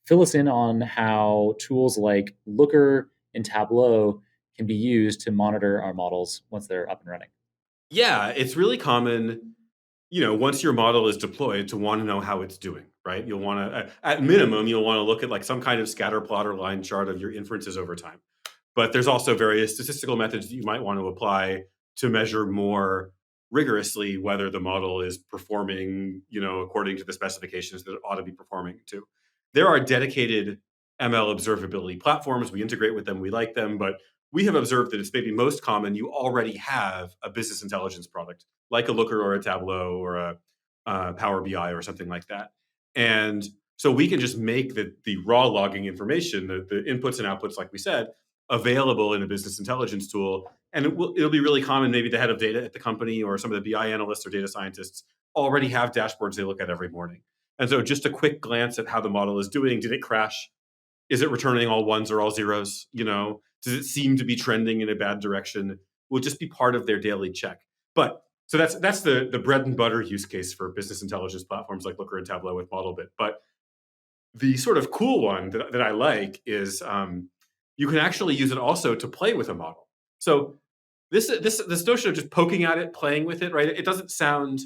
fill us in on how tools like Looker and Tableau can be used to monitor our models once they're up and running. Yeah, it's really common, once your model is deployed to want to know how it's doing, right? You'll want to, at minimum, you'll want to look at like some kind of scatter plot or line chart of your inferences over time. But there's also various statistical methods that you might want to apply to measure more rigorously whether the model is performing, according to the specifications that it ought to be performing to. There are dedicated ML observability platforms. We integrate with them. We like them, but we have observed that it's maybe most common you already have a business intelligence product like a Looker or a Tableau or a Power BI or something like that. And so we can just make the raw logging information, the inputs and outputs, like we said, available in a business intelligence tool. And it'll be really common. Maybe the head of data at the company or some of the BI analysts or data scientists already have dashboards they look at every morning. And so just a quick glance at how the model is doing. Did it crash? Is it returning all ones or all zeros? Does it seem to be trending in a bad direction? Will just be part of their daily check. But so that's the bread and butter use case for business intelligence platforms like Looker and Tableau with Modelbit. But the sort of cool one that I like is you can actually use it also to play with a model. So this notion of just poking at it, playing with it, right? It doesn't sound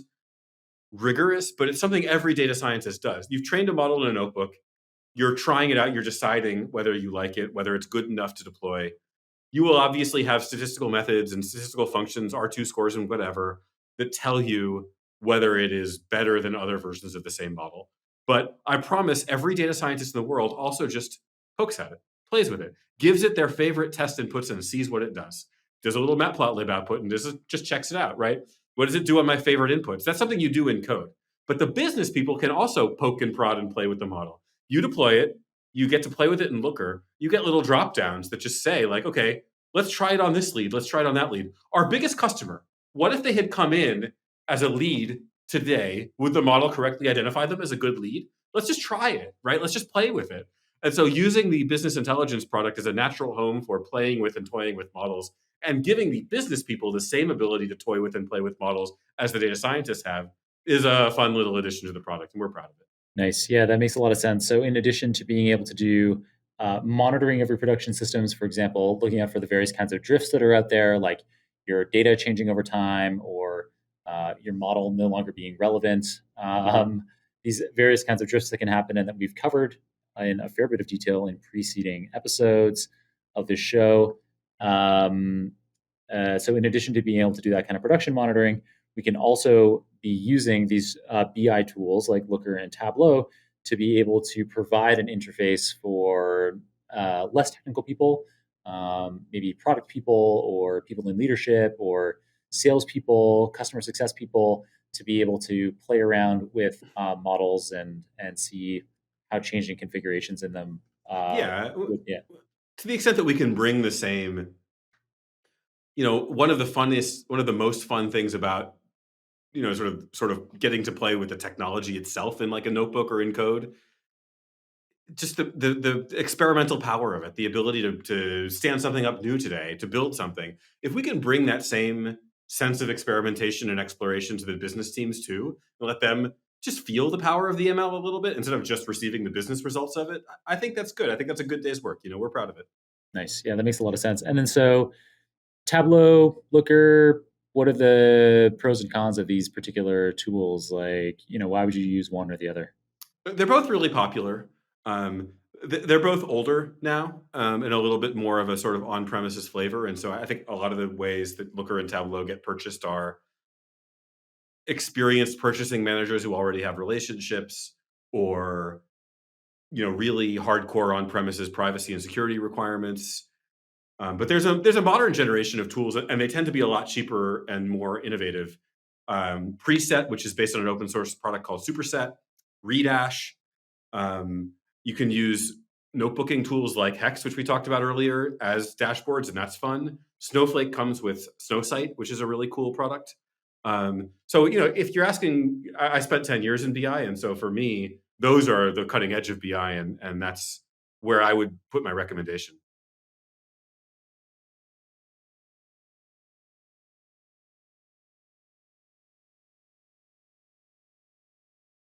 rigorous, but it's something every data scientist does. You've trained a model in a notebook. You're trying it out. You're deciding whether you like it, whether it's good enough to deploy. You will obviously have statistical methods and statistical functions, R2 scores and whatever, that tell you whether it is better than other versions of the same model. But I promise every data scientist in the world also just pokes at it, plays with it, gives it their favorite test inputs and sees what it does. Does a little matplotlib output and just checks it out, right? What does it do on my favorite inputs? That's something you do in code. But the business people can also poke and prod and play with the model. You deploy it, you get to play with it in Looker. You get little drop downs that just say, like, okay, let's try it on this lead. Let's try it on that lead. Our biggest customer, what if they had come in as a lead today? Would the model correctly identify them as a good lead? Let's just try it, right? Let's just play with it. And so using the business intelligence product as a natural home for playing with and toying with models and giving the business people the same ability to toy with and play with models as the data scientists have is a fun little addition to the product, and we're proud of it. Nice. Yeah, that makes a lot of sense. So, in addition to being able to do monitoring of your production systems, for example, looking out for the various kinds of drifts that are out there, like your data changing over time or your model no longer being relevant, these various kinds of drifts that can happen and that we've covered in a fair bit of detail in preceding episodes of this show. So, in addition to being able to do that kind of production monitoring, we can also be using these BI tools like Looker and Tableau to be able to provide an interface for less technical people, maybe product people or people in leadership or salespeople, customer success people, to be able to play around with models and see how changing configurations in them. Yeah, Yeah. to the extent that we can bring the same, one of the most fun things about sort of getting to play with the technology itself in like a notebook or in code, just the experimental power of it, the ability to stand something up new today, to build something. If we can bring that same sense of experimentation and exploration to the business teams too, and let them just feel the power of the ML a little bit instead of just receiving the business results of it, I think that's good. I think that's a good day's work. We're proud of it. Nice. Yeah, that makes a lot of sense. And then so Tableau, Looker, what are the pros and cons of these particular tools? Like, why would you use one or the other? They're both really popular. They're both older now, and a little bit more of a sort of on-premises flavor. And so I think a lot of the ways that Looker and Tableau get purchased are experienced purchasing managers who already have relationships, or really hardcore on-premises privacy and security requirements. But there's a modern generation of tools, and they tend to be a lot cheaper and more innovative. Preset, which is based on an open source product called Superset, Redash. You can use notebooking tools like Hex, which we talked about earlier, as dashboards, and that's fun. Snowflake comes with Snowsight, which is a really cool product. So, if you're asking, I spent 10 years in BI, and so for me, those are the cutting edge of BI, and that's where I would put my recommendation.